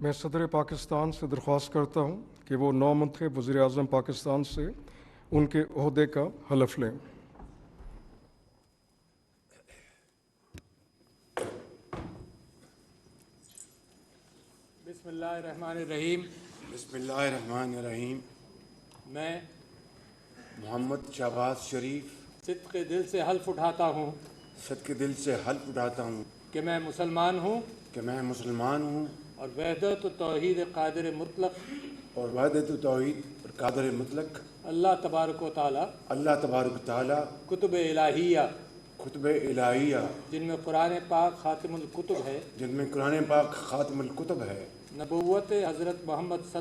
میں صدر پاکستان سے درخواست کرتا ہوں کہ وہ نومنتخب وزیر اعظم پاکستان سے ان کے عہدے کا حلف لیں۔ بسم اللہ الرحمن الرحیم۔ بسم اللہ الرحمن الرحیم۔ میں محمد شہباز شریف صدق دل سے حلف اٹھاتا ہوں صدق دل سے حلف اٹھاتا ہوں کہ میں مسلمان ہوں کہ میں مسلمان ہوں اور وحدت و توحید قادر مطلق اور وحدت و توحید اور قادر مطلق اللہ تبارک و تعالیٰ اللہ تبارک و تعالیٰ کتب الہیہ کتب الہیہ جن میں قرآن پاک خاتم الکتب ہے، جن میں قرآن پاک خاتم الکتب ہے، نبوت حضرت محمد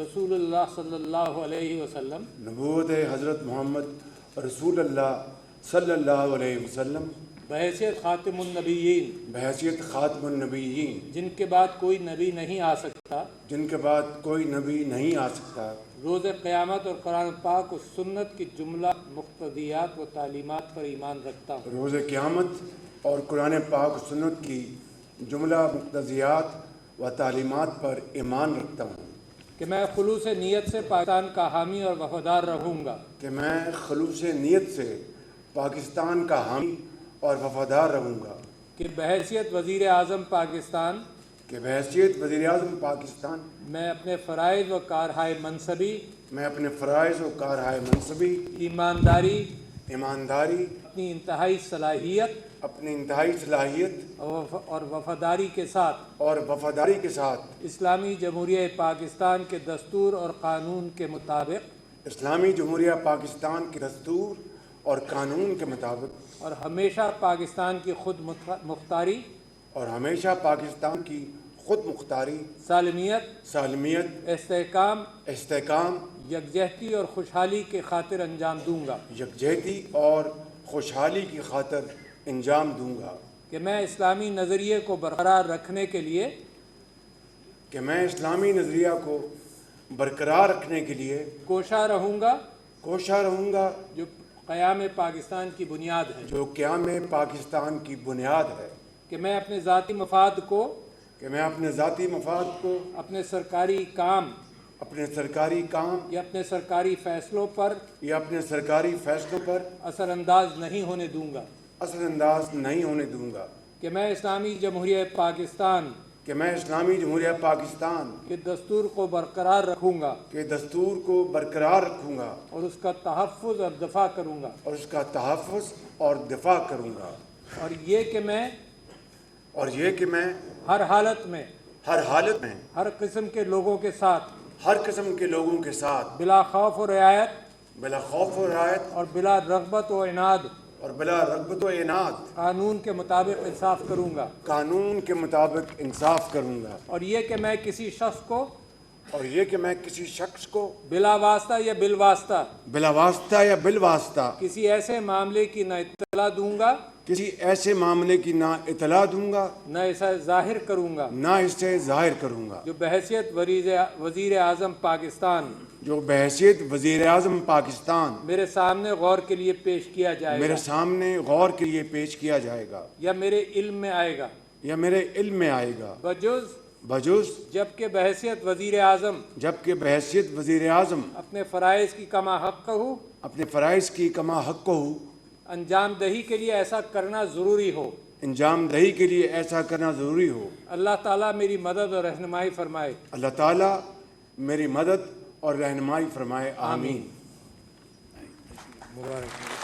رسول اللہ صلی اللہ علیہ وسلم، نبوت حضرت محمد رسول اللہ صلی اللہ علیہ وسلم بحیثیت خاتم النبیین بحیثیت خاتم النبیین جن کے بعد کوئی نبی نہیں آ سکتا، جن کے بعد کوئی نبی نہیں آ سکتا، روز قیامت اور قرآن پاک و سنت کی جملہ مقتضیات و تعلیمات پر ایمان رکھتا ہوں۔ روز قیامت اور قرآن پاک و سنت کی جملہ مقتضیات و تعلیمات پر ایمان رکھتا ہوں کہ میں خلوص نیت سے پاکستان کا حامی اور وفادار رہوں گا کہ میں خلوص نیت سے پاکستان کا حامی اور وفادار رہوں گا کہ بحیثیت وزیر اعظم پاکستان کہ بحیثیت وزیر اعظم پاکستان میں اپنے فرائض و کارہائے منصبی، میں اپنے فرائض و کارہائے منصبی، ایمانداری، ایمانداری، اپنی انتہائی صلاحیت اپنی انتہائی صلاحیت اور وفاداری کے ساتھ اسلامی جمہوریہ پاکستان کے دستور اور قانون کے مطابق اسلامی جمہوریہ پاکستان کے دستور اور قانون کے مطابق اور ہمیشہ پاکستان کی خود مختاری، اور ہمیشہ پاکستان کی خود مختاری، سالمیت، استحکام، یکجہتی اور خوشحالی کی خاطر انجام دوں گا یکجہتی اور خوشحالی کی خاطر انجام دوں گا کہ میں اسلامی نظریے کو برقرار رکھنے کے لیے کہ میں اسلامی نظریہ کو برقرار رکھنے کے لیے کوشاں رہوں گا جو قیام پاکستان کی بنیاد ہے، جو قیام پاکستان کی بنیاد ہے، کہ میں اپنے ذاتی مفاد کو اپنے سرکاری کام یا اپنے سرکاری فیصلوں پر اثر انداز نہیں ہونے دوں گا کہ میں اسلامی جمہوریہ پاکستان کے دستور کو برقرار رکھوں گا اور اس کا تحفظ اور دفاع کروں گا اور یہ کہ میں ہر حالت میں ہر قسم کے لوگوں کے ساتھ بلا خوف و رعایت اور بلا رغبت و عناد قانون کے مطابق انصاف کروں گا اور یہ کہ میں کسی شخص کو بلا واسطہ یا بالواسطہ کسی ایسے معاملے کی نہ اطلاع دوں گا نہ اسے ظاہر کروں گا جو بحیثیت وزیر اعظم پاکستان میرے سامنے غور کے لیے پیش کیا جائے گا یا میرے علم میں آئے گا بجز جبکہ بحیثیت وزیر اعظم اپنے فرائض کی کما حق ہو انجام دہی کے لیے ایسا کرنا ضروری ہو اللہ تعالیٰ میری مدد اور رہنمائی فرمائے آمین۔ مبارک۔